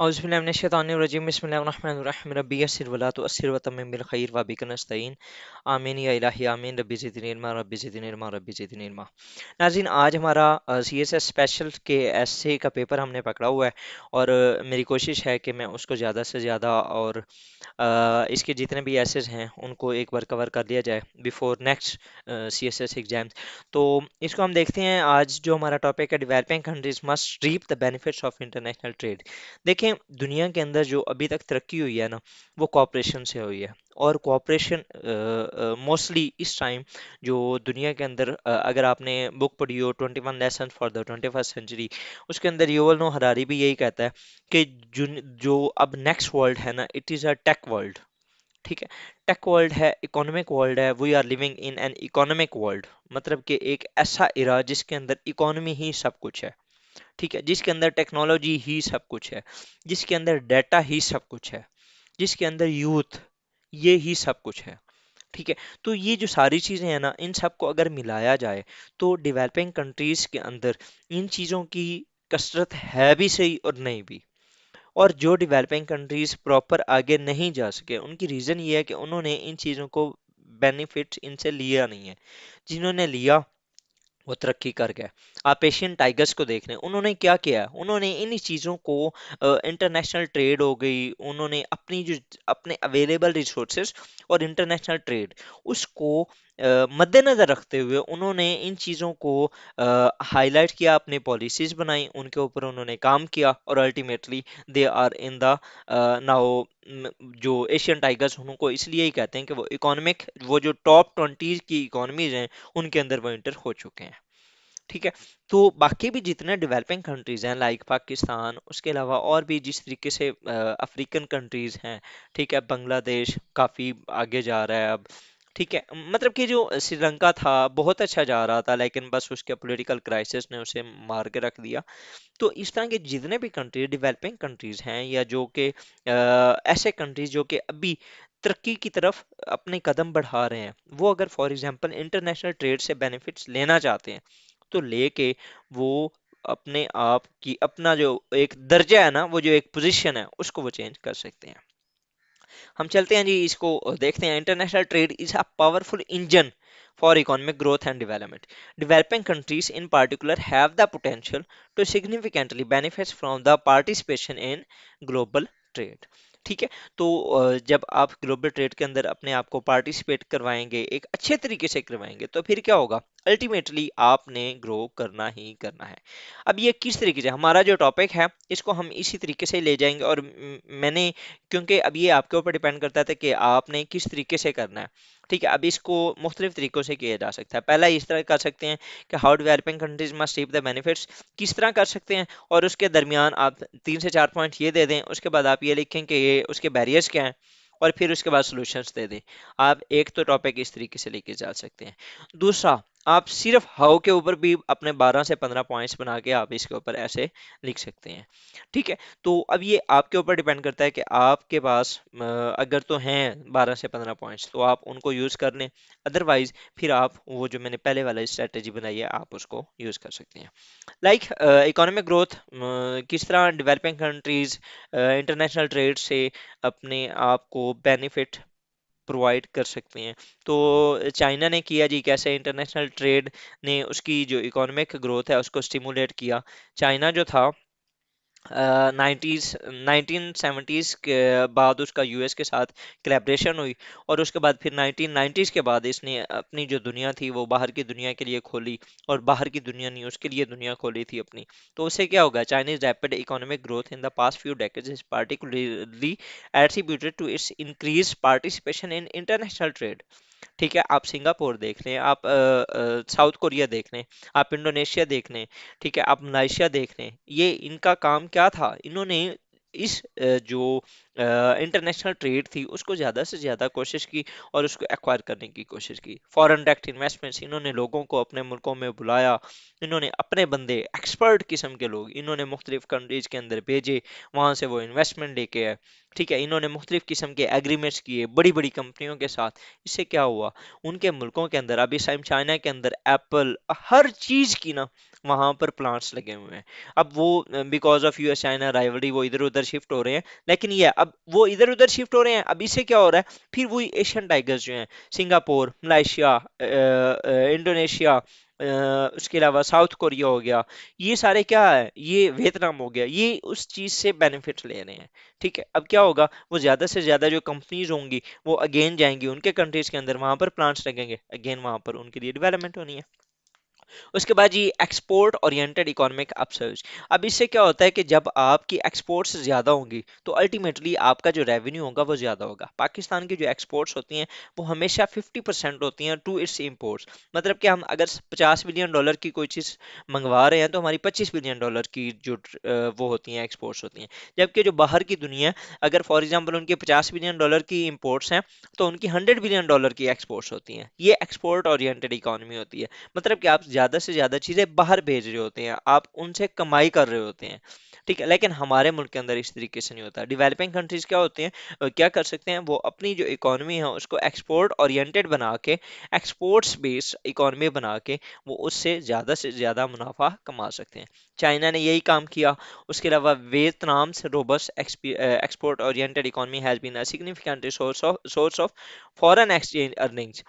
أعوذ بالله من الشيطان الرجيم بسم الله الرحمن الرحيم ربي يسر ولا تؤثر وتمم بالخير وبك نستعين آمین یا الہی آمین ربی زدنی علما ربی زدنی علما ربی زدنی علما۔ ناظرین آج ہمارا سی ایس ایس اسپیشل کے ایسے کا پیپر ہم نے پکڑا ہوا ہے اور میری کوشش ہے کہ میں اس کو زیادہ سے زیادہ اور اس کے جتنے بھی ایسز ہیں ان کو ایک بار کور کر لیا جائے before next C S S exams. تو اس کو ہم دیکھتے ہیں آج جو ہمارا ٹاپک ہے developing countries must reap the benefits of international trade. دیکھیں دنیا کے اندر جو ابھی تک ترقی ہوئی ہے نا وہ کوآپریشن سے ہوئی ہے، اور کوآپریشن موسٹلی اس ٹائم جو دنیا کے اندر اگر آپ نے بک پڑھی ہو 21 lessons for the 21st century, اس کے اندر یوول نو ہراری بھی یہی کہتا ہے کہ جو اب نیکسٹ ورلڈ ہے نا it is a take world. ٹھیک ہے، ٹیک ورلڈ ہے، اکانومک ورلڈ ہے، we are living in an economic world, مطلب کہ ایک ایسا ایرا جس کے اندر اکانومی ہی سب کچھ ہے۔ ٹھیک ہے، جس کے اندر ٹیکنالوجی ہی سب کچھ ہے، جس کے اندر ڈیٹا ہی سب کچھ ہے، جس کے اندر یوتھ یہ ہی سب کچھ ہے۔ ٹھیک ہے، تو یہ جو ساری چیزیں ہیں نا ان سب کو اگر ملایا جائے تو ڈیولپنگ کنٹریز کے اندر ان چیزوں کی کثرت ہے بھی صحیح اور نہیں بھی۔ اور جو ڈیولپنگ کنٹریز پراپر آگے نہیں جا سکے ان کی ریزن یہ ہے کہ انہوں نے ان چیزوں کو بینیفٹ ان سے لیا نہیں ہے، جنہوں نے لیا وہ ترقی کر گئے۔ آپ ایشین ٹائگرز کو دیکھ رہے ہیں انہوں نے کیا کیا، انہوں نے انہی چیزوں کو انٹرنیشنل ٹریڈ ہو گئی، انہوں نے اپنی جو اپنے اویلیبل ریسورسز اور انٹرنیشنل ٹریڈ اس کو مد نظر رکھتے ہوئے انہوں نے ان چیزوں کو ہائی لائٹ کیا، اپنی پالیسیز بنائی، ان کے اوپر انہوں نے کام کیا، اور ultimately they are in the now. جو ایشین ٹائگرز ان کو اس لیے ہی کہتے ہیں کہ وہ اکانومک وہ جو ٹاپ 20 کی اکانومیز ہیں ان کے اندر وہ انٹر ہو چکے ہیں۔ ٹھیک ہے، تو باقی بھی جتنے ڈیولپنگ کنٹریز ہیں لائک پاکستان، اس کے علاوہ اور بھی جس طریقے سے افریقن کنٹریز ہیں، ٹھیک ہے، بنگلہ دیش کافی آگے جا رہا ہے اب۔ ٹھیک ہے، مطلب کہ جو سری لنکا تھا بہت اچھا جا رہا تھا لیکن بس اس کے پولیٹیکل کرائسس نے اسے مار کے رکھ دیا۔ تو اس طرح کے جتنے بھی کنٹریز ڈیولپنگ کنٹریز ہیں یا جو کہ ایسے کنٹریز جو کہ ابھی ترقی کی طرف اپنے قدم بڑھا رہے ہیں، وہ اگر فار ایگزامپل انٹرنیشنل ٹریڈ سے بینیفٹس لینا چاہتے ہیں تو لے کے وہ اپنے آپ کی اپنا جو ایک درجہ ہے نا وہ جو ایک پوزیشن ہے اس کو وہ چینج کر سکتے ہیں۔ ہم چلتے ہیں جی اس کو دیکھتے ہیں۔ International trade is a powerful engine for economic growth and development. Developing countries in particular have the potential to significantly benefit from the participation in global trade. ٹھیک ہے، تو جب آپ گلوبل ٹریڈ کے اندر اپنے آپ کو پارٹیسپیٹ کروائیں گے، ایک اچھے طریقے سے کروائیں گے، تو پھر کیا ہوگا؟ الٹیمیٹلی آپ نے گرو کرنا ہی کرنا ہے۔ اب یہ کس طریقے سے ہمارا جو ٹاپک ہے اس کو ہم اسی طریقے سے لے جائیں گے، اور میں نے کیونکہ اب یہ آپ کے اوپر ڈیپینڈ کرتا ہے کہ آپ نے کس طریقے سے کرنا ہے۔ ٹھیک ہے، اب اس کو مختلف طریقوں سے کیا جا سکتا ہے۔ پہلا اس طرح کر سکتے ہیں کہ how developing countries must reap the benefits, کس طرح کر سکتے ہیں، اور اس کے درمیان آپ 3 سے 4 پوائنٹ یہ دے دیں، اس کے بعد آپ یہ لکھیں کہ یہ اس کے بیریئرز کیا ہیں، اور پھر اس کے بعد سولوشنز دے دیں۔ آپ ایک تو ٹاپک اس طریقے سے لے کے جا سکتے ہیں۔ دوسرا، آپ صرف ہاؤ کے اوپر بھی اپنے 12 سے 15 پوائنٹس بنا کے آپ اس کے اوپر ایسے لکھ سکتے ہیں۔ ٹھیک ہے، تو اب یہ آپ کے اوپر ڈیپینڈ کرتا ہے کہ آپ کے پاس اگر تو ہیں 12 سے 15 پوائنٹس تو آپ ان کو یوز کر لیں، ادروائز پھر آپ وہ جو میں نے پہلے والا اسٹریٹجی بنائی ہے آپ اس کو یوز کر سکتے ہیں۔ لائک اکانومک گروتھ، کس طرح ڈیولپنگ کنٹریز انٹرنیشنل ٹریڈ سے اپنے آپ کو بینیفٹ پرووائڈ کر سکتے ہیں۔ تو چائنا نے کیا جی، کیسے انٹرنیشنل ٹریڈ نے اس کی جو اکانومک گروتھ ہے اس کو سٹیمولیٹ کیا۔ چائنا جو تھا 1970s کے بعد اس کا یو ایس کے ساتھ کلیبریشن ہوئی، اور اس کے بعد پھر 1990s کے بعد اس نے اپنی جو دنیا تھی وہ باہر کی دنیا کے لیے کھولی، اور باہر کی دنیا نہیں اس کے لیے دنیا کھولی تھی اپنی۔ تو اس سے کیا ہوگا؟ Chinese rapid economic growth in the past few decades is particularly attributed to its increased participation in international trade. ٹھیک ہے، آپ سنگاپور دیکھ لیں، آپ ساؤتھ کوریا دیکھ لیں، آپ انڈونیشیا دیکھ لیں، ٹھیک ہے، آپ ملائیشیا دیکھ لیں، یہ ان کا کام کیا تھا؟ انہوں نے اس جو انٹرنیشنل ٹریڈ تھی اس کو زیادہ سے زیادہ کوشش کی اور اس کو ایکوائر کرنے کی کوشش کی۔ فورن ڈائریکٹ انویسٹمنٹس، انہوں نے لوگوں کو اپنے ملکوں میں بلایا، انہوں نے اپنے بندے ایکسپرٹ قسم کے لوگ انہوں نے مختلف کنٹریز کے اندر بھیجے، وہاں سے وہ انویسٹمنٹ لے کے آئے۔ ٹھیک ہے، انہوں نے مختلف قسم کے ایگریمنٹس کیے بڑی بڑی کمپنیوں کے ساتھ۔ اس سے کیا ہوا؟ ان کے ملکوں کے اندر اب اس ٹائم چائنا کے اندر ایپل ہر چیز کی نا وہاں پر پلانٹس لگے ہوئے ہیں. اب وہ because of U S China rivalry وہ ادھر ادھر شفٹ ہو رہے ہیں. لیکن یہ اب وہ ادھر ادھر شفٹ ہو رہے ہیں، اب اس سے کیا ہو رہا ہے، پھر وہی ایشین ٹائیگرز جو ہیں، سنگاپور، ملائیشیا، انڈونیشیا، اس کے علاوہ ساؤتھ کوریا ہو گیا، یہ سارے کیا ہے، یہ ویتنام ہو گیا، یہ اس چیز سے بینیفٹ لے رہے ہیں. ٹھیک ہے، اب کیا ہوگا، وہ زیادہ سے زیادہ جو کمپنیز ہوں گی وہ اگین جائیں گی ان کے کنٹریز کے اندر، وہاں پر پلانٹس لگیں گے، اگین وہاں پر ان کے لیے ڈیولپمنٹ ہونی ہے. اس کے بعد یہ ایکسپورٹ اورینٹڈ اکانومک اپ سرچ. اب اس سے کیا ہوتا ہے کہ جب آپ کی ایکسپورٹس زیادہ ہوں گی تو الٹیمیٹلی آپ کا جو ریونیو ہوگا وہ زیادہ ہوگا. پاکستان کی جو ایکسپورٹس ہوتی ہیں وہ ہمیشہ 50% ہوتی ہیں ٹو اٹس امپورٹس. مطلب کہ ہم اگر $50 بلین کی کوئی چیز منگوا رہے ہیں تو ہماری $25 بلین کی جو وہ ہوتی ہیں ایکسپورٹس ہوتی ہیں. جبکہ جو باہر کی دنیا ہے، اگر فار ایگزامپل ان کے $50 بلین کی امپورٹس ہیں تو ان کی $100 بلین کی ایکسپورٹس ہوتی ہیں. یہ ایکسپورٹ اورینٹڈ اکانومی ہوتی ہے. مطلب کہ آپ زیادہ سے زیادہ چیزیں باہر بھیج رہے ہوتے ہیں، آپ ان سے کمائی کر رہے ہوتے ہیں. ٹھیک ہے، لیکن ہمارے ملک کے اندر اس طریقے سے نہیں ہوتا. ڈیولپنگ کنٹریز کیا ہوتے ہیں، کیا کر سکتے ہیں، وہ اپنی جو اکانومی ہے اس کو ایکسپورٹ اورینٹڈ بنا کے، ایکسپورٹس بیس اکانومی بنا کے وہ اس سے زیادہ منافع کما سکتے ہیں. چائنا نے یہی کام کیا. اس کے علاوہ ویتنام سے robust export oriented economy has been a significant source of foreign exchange earnings.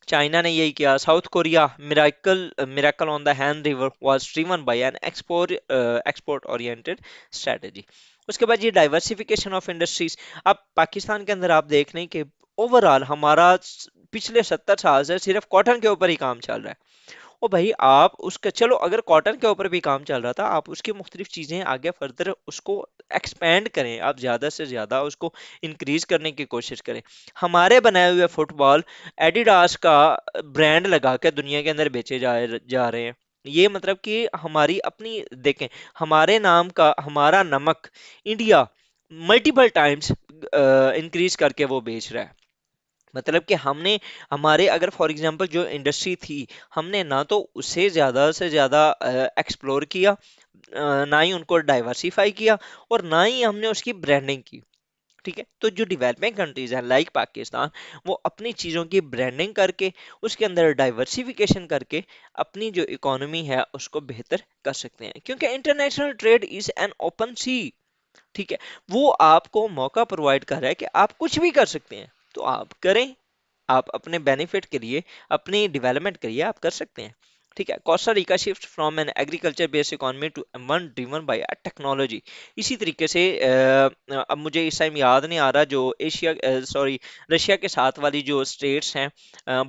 China نے یہی کیا. South Korea miracle on the Han River was driven by an export oriented strategy. اس کے بعد یہ ڈائیورسفیکیشن آف انڈسٹریز. اب پاکستان کے اندر آپ دیکھ لیں کہ اوور آل ہمارا پچھلے 70 سال سے صرف کاٹن کے اوپر ہی کام چل رہا ہے. او بھائی آپ اس کا چلو اگر کاٹن کے اوپر بھی کام چل رہا تھا، آپ اس کی مختلف چیزیں آگے فردر اس کو ایکسپینڈ کریں، آپ زیادہ سے زیادہ اس کو انکریز کرنے کی کوشش کریں. ہمارے بنائے ہوئے فٹ بال ایڈیڈاس کا برانڈ لگا کے دنیا کے اندر بیچے جا رہے ہیں. یہ مطلب کہ ہماری اپنی دیکھیں، ہمارے نام کا ہمارا نمک انڈیا ملٹیپل ٹائمز انکریز کر کے وہ بیچ رہا ہے. مطلب کہ ہم نے ہمارے اگر فار ایگزامپل جو انڈسٹری تھی، ہم نے نہ تو اسے زیادہ سے زیادہ ایکسپلور کیا، نہ ہی ان کو ڈائیورسیفائی کیا، اور نہ ہی ہم نے اس کی برانڈنگ کی. ٹھیک ہے، تو جو ڈیولپنگ کنٹریز ہیں لائک پاکستان، وہ اپنی چیزوں کی برانڈنگ کر کے، اس کے اندر ڈائیورسیفیکیشن کر کے اپنی جو اکانومی ہے اس کو بہتر کر سکتے ہیں. کیونکہ international trade is an open sea. ٹھیک ہے، وہ آپ کو موقع پرووائڈ کر رہا ہے کہ آپ کچھ بھی کر سکتے ہیں، تو آپ کریں. آپ اپنے بینیفٹ کے لیے، اپنی ڈیولپمنٹ کے لیے آپ کر سکتے ہیں. ٹھیک ہے، Costa Rica shift from an agriculture base economy to one driven by technology. اسی طریقے سے اب مجھے اس ٹائم یاد نہیں آ رہا، جو ایشیا سوری رشیا کے ساتھ والی جو اسٹیٹس ہیں،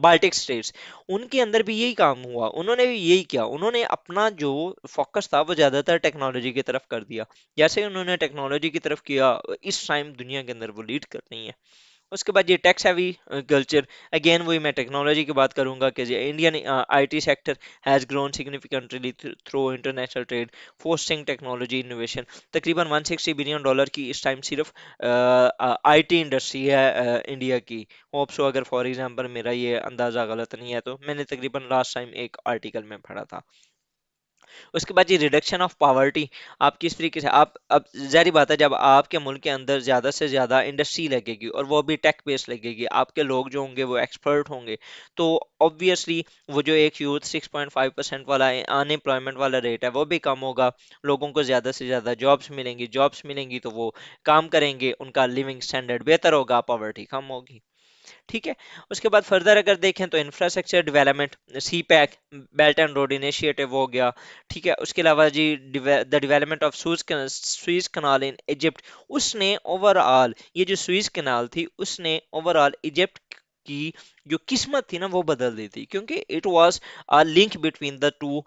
بالٹک اسٹیٹس، ان کے اندر بھی یہی کام ہوا. انہوں نے بھی یہی کیا، انہوں نے اپنا جو فوکس تھا وہ زیادہ تر ٹیکنالوجی کی طرف کر دیا. جیسے انہوں نے ٹیکنالوجی کی طرف کیا، اس ٹائم دنیا کے اندر وہ لیڈ کر رہی ہیں. اس کے بعد یہ ٹیکس ہیوی کلچر. اگین وہی میں ٹیکنالوجی کی بات کروں گا کہ Indian I T sector has grown significantly through international trade fostering technology innovation. تقریباً $160 بلین کی اس ٹائم صرف آئی ٹی انڈسٹری ہے انڈیا کی. ہوپ سو اگر فار ایگزامپل میرا یہ اندازہ غلط نہیں ہے تو میں نے تقریباً لاسٹ ٹائم ایک آرٹیکل میں پڑھا تھا. اس کے بعد یہ ریڈکشن آف پاورٹی. آپ کس طریقے سے آپ اب ظاہری بات ہے، جب آپ کے ملک کے اندر زیادہ سے زیادہ انڈسٹری لگے گی اور وہ بھی ٹیک بیس لگے گی، آپ کے لوگ جو ہوں گے وہ ایکسپرٹ ہوں گے، تو obviously وہ جو ایک یوتھ 6.5% والا ان امپلائمنٹ والا ریٹ ہے وہ بھی کم ہوگا. لوگوں کو زیادہ سے زیادہ جابس ملیں گی تو وہ کام کریں گے، ان کا لیونگ سٹینڈرڈ بہتر ہوگا، پاورٹی کم ہوگی. ٹھیک ہے، اس کے بعد فردر اگر دیکھیں تو infrastructure development, CPEC, belt and road initiative ہو گیا. ٹھیک ہے، اس کے علاوہ جی the development of Suez Canal in Egypt. اس نے اوور آل یہ جو سوئز کنال تھی، اس نے اوور آل ایجپٹ کی جو قسمت تھی نا وہ بدل دی تھی. کیونکہ it was link between the two,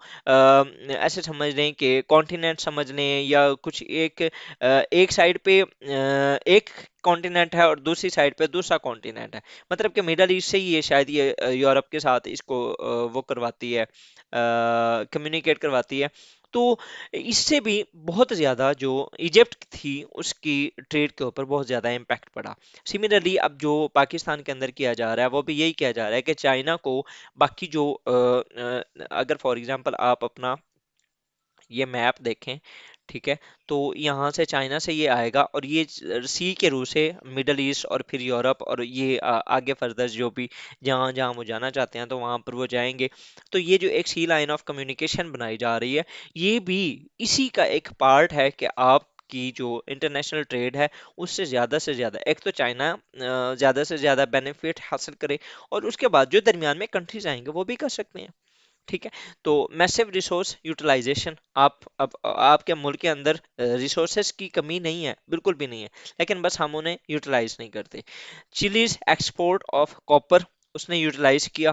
ایسے سمجھ لیں کہ کانٹیننٹ سمجھ لیں، یا کچھ ایک سائڈ پہ ایک کانٹیننٹ ہے اور دوسری سائڈ پہ دوسرا کانٹیننٹ ہے. مطلب کہ مڈل ایسٹ سے ہی یہ شاید یہ یورپ کے ساتھ اس کو وہ کرواتی ہے، کمیونیکیٹ کرواتی ہے. تو اس سے بھی بہت زیادہ جو ایجپٹ تھی اس کی ٹریڈ کے اوپر بہت زیادہ امپیکٹ پڑا. سملرلی اب جو پاکستان کے اندر کیا جا رہا ہے وہ بھی یہی کیا جا رہا ہے کہ چائنا کو باقی جو اگر فار ایگزامپل آپ اپنا یہ میپ دیکھیں ٹھیک ہے، تو یہاں سے چائنا سے یہ آئے گا، اور یہ سی کے رو سے مڈل ایسٹ اور پھر یورپ اور یہ آگے فردر جو بھی جہاں جہاں وہ جانا چاہتے ہیں تو وہاں پر وہ جائیں گے۔ تو یہ جو ایک سی لائن آف کمیونیکیشن بنائی جا رہی ہے، یہ بھی اسی کا ایک پارٹ ہے کہ آپ کی جو انٹرنیشنل ٹریڈ ہے اس سے زیادہ ایک تو چائنا زیادہ سے زیادہ بینیفٹ حاصل کرے، اور اس کے بعد جو درمیان میں کنٹریز آئیں گے وہ بھی کر سکتے ہیں۔ ٹھیک ہے، تو میسو ریسورس یوٹیلائزیشن، اب آپ کے ملک کے اندر ریسورسز کی کمی نہیں ہے، بالکل بھی نہیں ہے، لیکن بس ہم انہیں یوٹیلائز نہیں کرتے۔ چلیز ایکسپورٹ آف کاپر اس نے یوٹیلائز کیا،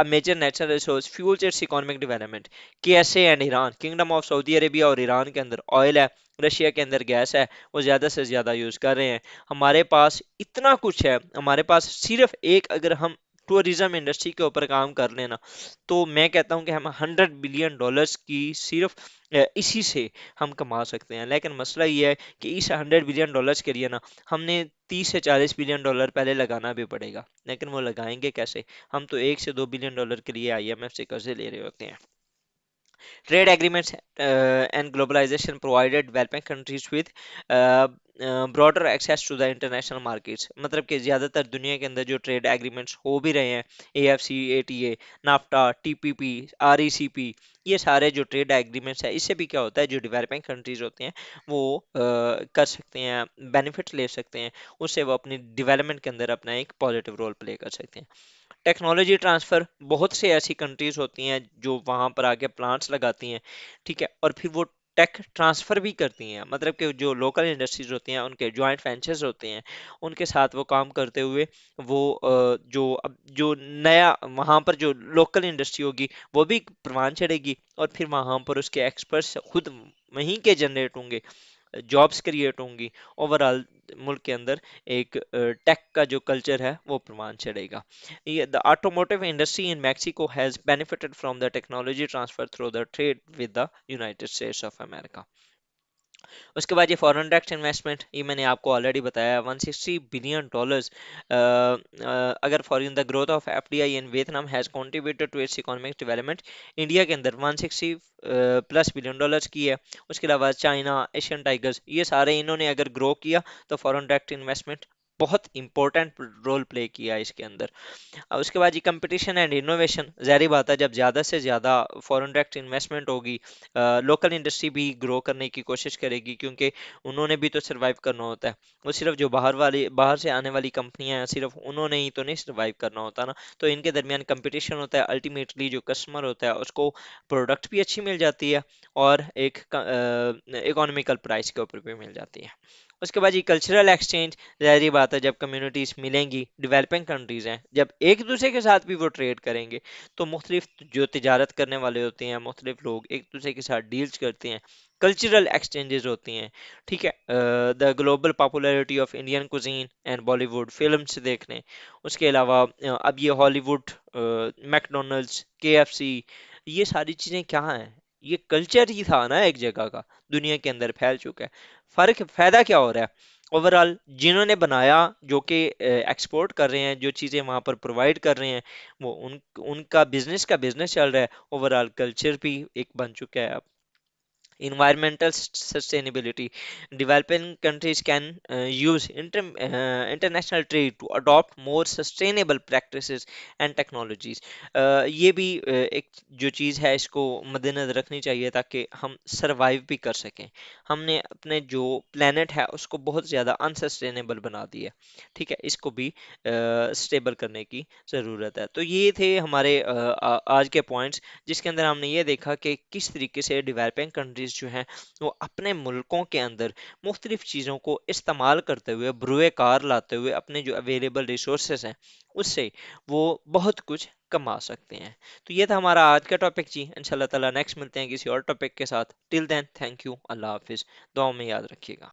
major natural resource fuels its economic development. K S A and Iran, Kingdom of Saudi Arabia اور ایران کے اندر آئل ہے، رشیا کے اندر گیس ہے، وہ زیادہ سے زیادہ یوز کر رہے ہیں۔ ہمارے پاس اتنا کچھ ہے، ہمارے پاس صرف ایک اگر ہم ٹورزم انڈسٹری کے اوپر کام کر لینا تو میں کہتا ہوں کہ ہم 100 بلین ڈالرز کی صرف اسی سے ہم کما سکتے ہیں، لیکن مسئلہ یہ ہے کہ اس 100 بلین ڈالرز کے لیے نا ہم نے 30 سے 40 بلین ڈالر پہلے لگانا بھی پڑے گا، لیکن وہ لگائیں گے کیسے؟ ہم تو 1 سے 2 بلین ڈالر کے لیے آئی ایم ایف سے قرضے لے رہے ہوتے ہیں۔ Trade agreements and globalization provided developing countries with broader access to the international markets۔ مطلب کہ زیادہ تر دنیا کے اندر جو ٹریڈ ایگریمنٹس ہو بھی رہے ہیں، A F C, A T A, NAFTA, T P P, R E C P, یہ سارے جو ٹریڈ ایگریمنٹس ہیں، اس سے بھی کیا ہوتا ہے، جو ڈیولپنگ کنٹریز ہوتے ہیں وہ کر سکتے ہیں، بینیفٹ لے سکتے ہیں، اس سے وہ اپنی ڈیولپمنٹ کے اندر اپنا ایک پازیٹیو رول پلے کر سکتے ہیں۔ ٹیکنالوجی ٹرانسفر، بہت سے ایسی کنٹریز ہوتی ہیں جو وہاں پر آ کے پلانٹس لگاتی ہیں، ٹھیک ہے، اور پھر وہ ٹیک ٹرانسفر بھی کرتی ہیں، مطلب کہ جو لوکل انڈسٹریز ہوتی ہیں ان کے جوائنٹ وینچرز ہوتے ہیں، ان کے ساتھ وہ کام کرتے ہوئے وہ جو نیا وہاں پر جو لوکل انڈسٹری ہوگی وہ بھی پروان چڑھے گی، اور پھر وہاں پر اس کے ایکسپرٹس خود وہیں کے جنریٹ ہوں گے، جابس کریٹ ہوں گی، اوور آل ملک کے اندر ایک ٹیک کا جو کلچر ہے وہ پروان چڑھے گا۔ The automotive industry in Mexico has benefited from the technology transfer through the trade with the United States of America۔ اس کے بعد یہ فورن ڈائریکٹ انویسٹمنٹ، یہ میں نے آپ کو آلریڈی بتایا 160 بلین ڈالرز، اگر foreign the growth of F D I in Vietnam has contributed to its economic development, India کے اندر 160 پلس بلین ڈالرز کی ہے۔ اس کے علاوہ چائنا، ایشین ٹائگرز، یہ سارے انہوں نے اگر گرو کیا تو فورن ڈائریکٹ انویسٹمنٹ بہت امپورٹنٹ رول پلے کیا ہے اس کے اندر۔ اس کے بعد یہ کمپٹیشن اینڈ انوویشن، ظاہری بات ہے جب زیادہ سے زیادہ فورن ڈائریکٹ انویسٹمنٹ ہوگی، لوکل انڈسٹری بھی گرو کرنے کی کوشش کرے گی، کیونکہ انہوں نے بھی تو سروائیو کرنا ہوتا ہے، وہ صرف جو باہر سے آنے والی کمپنیاں ہیں صرف انہوں نے ہی تو نہیں سروائیو کرنا ہوتا نا، تو ان کے درمیان کمپٹیشن ہوتا ہے، الٹیمیٹلی جو کسٹمر ہوتا ہے اس کو پروڈکٹ بھی اچھی مل جاتی ہے اور ایک اکانومیکل پرائس کے اوپر بھی مل جاتی ہے۔ اس کے بعد یہ کلچرل ایکسچینج، ظاہری بات ہے جب کمیونٹیز ملیں گی، ڈیولپنگ کنٹریز ہیں، جب ایک دوسرے کے ساتھ بھی وہ ٹریڈ کریں گے تو مختلف جو تجارت کرنے والے ہوتے ہیں، مختلف لوگ ایک دوسرے کے ساتھ ڈیلز کرتے ہیں، کلچرل ایکسچینجز ہوتی ہیں، ٹھیک ہے۔ The global popularity of Indian cuisine and Bollywood films دیکھنے، اس کے علاوہ اب یہ Hollywood, McDonald's, K F C, یہ ساری چیزیں کیا ہیں؟ یہ کلچر ہی تھا نا ایک جگہ کا، دنیا کے اندر پھیل چکا ہے۔ فرق فائدہ کیا ہو رہا ہے؟ اوور آل جنہوں نے بنایا، جو کہ ایکسپورٹ کر رہے ہیں، جو چیزیں وہاں پر پرووائڈ کر رہے ہیں، وہ ان کا بزنس چل رہا ہے، اوور آل کلچر بھی ایک بن چکا ہے اب۔ environmental sustainability، developing countries can use international trade to adopt more sustainable practices and technologies۔ یہ بھی ایک جو چیز ہے اس کو مد نظر رکھنی چاہیے تاکہ ہم سروائیو بھی کر سکیں۔ ہم نے اپنے جو پلانٹ ہے اس کو بہت زیادہ انسسٹینیبل بنا دیا، ٹھیک ہے، اس کو بھی سٹیبل کرنے کی ضرورت ہے۔ تو یہ تھے ہمارے آج کے پوائنٹس، جس کے اندر ہم نے یہ دیکھا کہ کس طریقے سے ڈیولپنگ کنٹریز جو ہیں وہ اپنے ملکوں کے اندر مختلف چیزوں کو استعمال کرتے ہوئے، بروئے کار لاتے ہوئے، اپنے جو اویلیبل ریسورسز ہیں اس سے وہ بہت کچھ کما سکتے ہیں۔ تو یہ تھا ہمارا آج کا ٹاپک جی، انشاءاللہ تعالیٰ نیکسٹ ملتے ہیں کسی اور ٹاپک کے ساتھ، ٹل دین تھینک یو، اللہ حافظ، دعاؤں میں یاد رکھیے گا۔